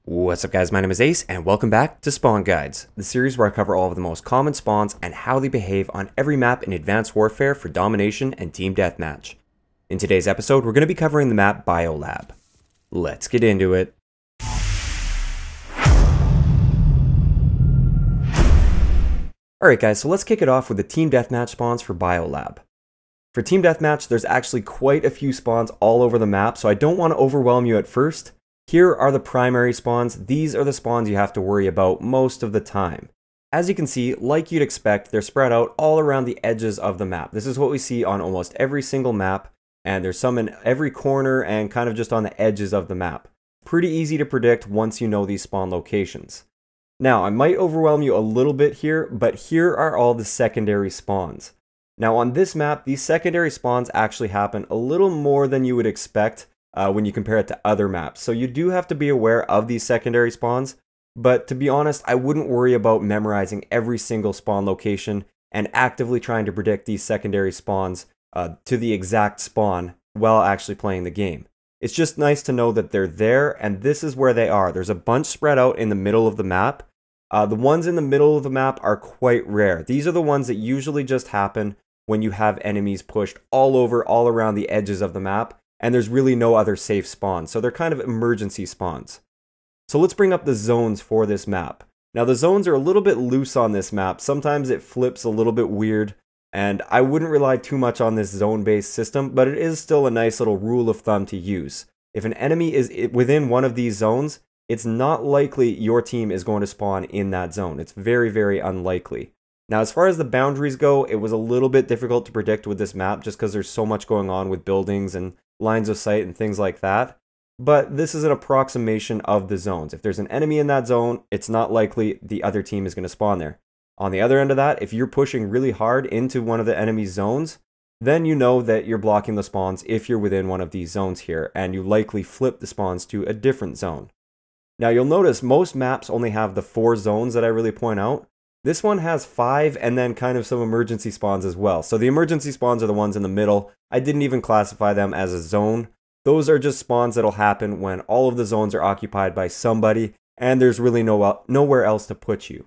What's up guys, my name is Ace and welcome back to Spawn Guides, the series where I cover all of the most common spawns and how they behave on every map in Advanced Warfare for Domination and Team Deathmatch. In today's episode, we're going to be covering the map Biolab. Let's get into it. Alright guys, so let's kick it off with the Team Deathmatch spawns for Biolab. For Team Deathmatch, there's actually quite a few spawns all over the map, so I don't want to overwhelm you at first. Here are the primary spawns. These are the spawns you have to worry about most of the time. As you can see, like you'd expect, they're spread out all around the edges of the map. This is what we see on almost every single map, and there's some in every corner and kind of just on the edges of the map. Pretty easy to predict once you know these spawn locations. Now, I might overwhelm you a little bit here, but here are all the secondary spawns. Now on this map, these secondary spawns actually happen a little more than you would expect when you compare it to other maps. So you do have to be aware of these secondary spawns, but to be honest, I wouldn't worry about memorizing every single spawn location and actively trying to predict these secondary spawns to the exact spawn while actually playing the game. It's just nice to know that they're there, and this is where they are. There's a bunch spread out in the middle of the map. The ones in the middle of the map are quite rare. These are the ones that usually just happen when you have enemies pushed all around the edges of the map, and there's really no other safe spawns, so they're kind of emergency spawns. So let's bring up the zones for this map. Now the zones are a little bit loose on this map. Sometimes it flips a little bit weird, and I wouldn't rely too much on this zone-based system, but it is still a nice little rule of thumb to use. If an enemy is within one of these zones, it's not likely your team is going to spawn in that zone. It's very, very unlikely. Now, as far as the boundaries go, it was a little bit difficult to predict with this map just because there's so much going on with buildings and lines of sight and things like that. But this is an approximation of the zones. If there's an enemy in that zone, it's not likely the other team is going to spawn there. On the other end of that, if you're pushing really hard into one of the enemy's zones, then you know that you're blocking the spawns if you're within one of these zones here, and you likely flip the spawns to a different zone. Now you'll notice most maps only have the 4 zones that I really point out. This one has 5 and then kind of some emergency spawns as well. So the emergency spawns are the ones in the middle. I didn't even classify them as a zone. Those are just spawns that'll happen when all of the zones are occupied by somebody and there's really nowhere else to put you.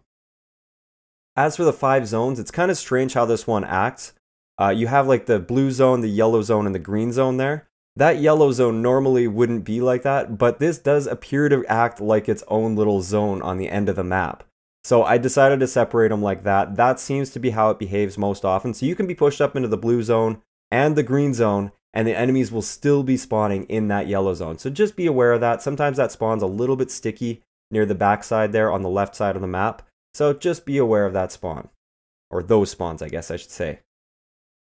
As for the 5 zones, it's kind of strange how this one acts. You have like the blue zone, the yellow zone, and the green zone there. That yellow zone normally wouldn't be like that, but this does appear to act like its own little zone on the end of the map. So I decided to separate them like that. That seems to be how it behaves most often. So you can be pushed up into the blue zone and the green zone, and the enemies will still be spawning in that yellow zone. So just be aware of that. Sometimes that spawn's a little bit sticky near the backside there on the left side of the map. So just be aware of that spawn. Or those spawns, I guess I should say.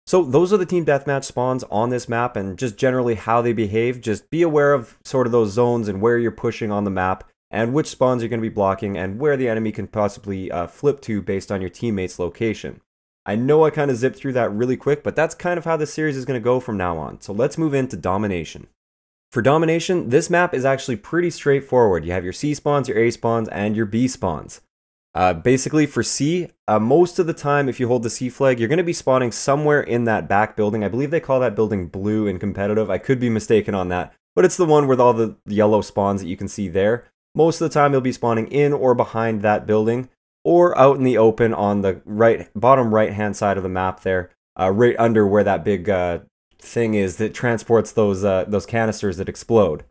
So those are the Team Deathmatch spawns on this map, and just generally how they behave. Just be aware of sort of those zones and where you're pushing on the map, and which spawns you're going to be blocking, and where the enemy can possibly flip to based on your teammate's location. I know I kind of zipped through that really quick, but that's kind of how this series is going to go from now on. So let's move into Domination. For Domination, this map is actually pretty straightforward. You have your C spawns, your A spawns, and your B spawns. Basically for C, most of the time if you hold the C flag, you're going to be spawning somewhere in that back building. I believe they call that building blue in competitive. I could be mistaken on that, but it's the one with all the yellow spawns that you can see there. Most of the time you'll be spawning in or behind that building, or out in the open on the bottom right hand side of the map there, right under where that big thing is that transports those canisters that explode.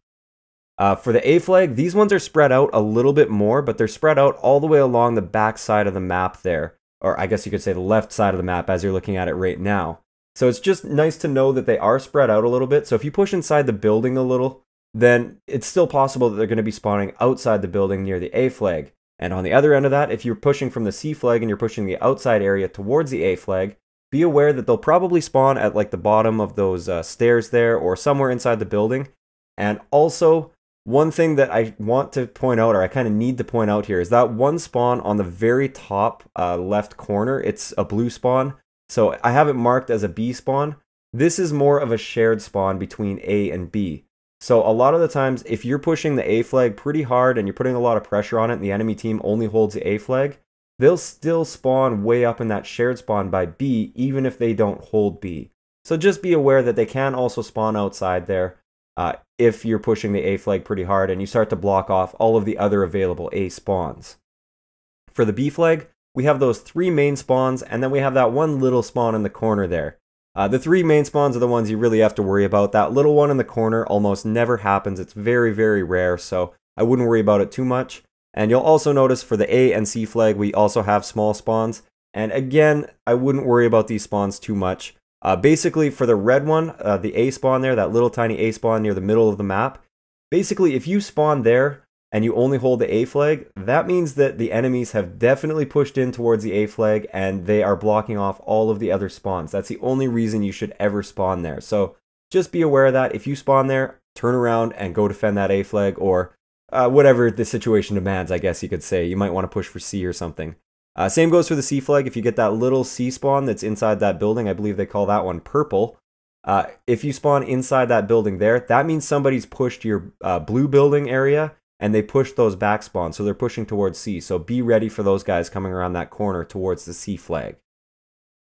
For the A flag, these ones are spread out a little bit more, but they're spread out all the way along the back side of the map there, or I guess you could say the left side of the map as you're looking at it right now. So it's just nice to know that they are spread out a little bit. So if you push inside the building a little, then it's still possible that they're going to be spawning outside the building near the A flag. And on the other end of that, if you're pushing from the C flag and you're pushing the outside area towards the A flag, be aware that they'll probably spawn at like the bottom of those stairs there or somewhere inside the building. And also, one thing that I want to point out, or I kind of need to point out here, is that one spawn on the very top left corner. It's a blue spawn. So I have it marked as a B spawn. This is more of a shared spawn between A and B. So a lot of the times, if you're pushing the A flag pretty hard and you're putting a lot of pressure on it and the enemy team only holds the A flag, they'll still spawn way up in that shared spawn by B, even if they don't hold B. So just be aware that they can also spawn outside there. if you're pushing the A flag pretty hard and you start to block off all of the other available A spawns. For the B flag, we have those 3 main spawns, and then we have that one little spawn in the corner there. The 3 main spawns are the ones you really have to worry about. That little one in the corner almost never happens. It's very, very rare, so I wouldn't worry about it too much. And you'll also notice for the A and C flag, we also have small spawns. And again, I wouldn't worry about these spawns too much. Basically, for the red one, the A spawn there, that little tiny A spawn near the middle of the map, basically, if you spawn there and you only hold the A flag, that means that the enemies have definitely pushed in towards the A flag and they are blocking off all of the other spawns. That's the only reason you should ever spawn there. So just be aware of that. If you spawn there, turn around and go defend that A flag, or whatever the situation demands, I guess you could say. You might want to push for C or something. Same goes for the C flag. If you get that little C spawn that's inside that building, I believe they call that one purple. If you spawn inside that building there, that means somebody's pushed your blue building area and they pushed those back spawns. So they're pushing towards C. So be ready for those guys coming around that corner towards the C flag.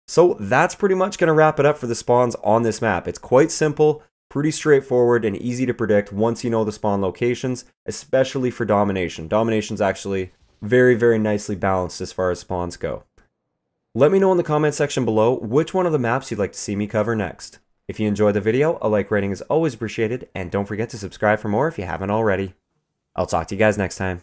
So that's pretty much going to wrap it up for the spawns on this map. It's quite simple, pretty straightforward, and easy to predict once you know the spawn locations, especially for Domination. Domination's actually very, very nicely balanced as far as spawns go. Let me know in the comment section below which one of the maps you'd like to see me cover next. If you enjoyed the video, a like rating is always appreciated, and don't forget to subscribe for more if you haven't already. I'll talk to you guys next time.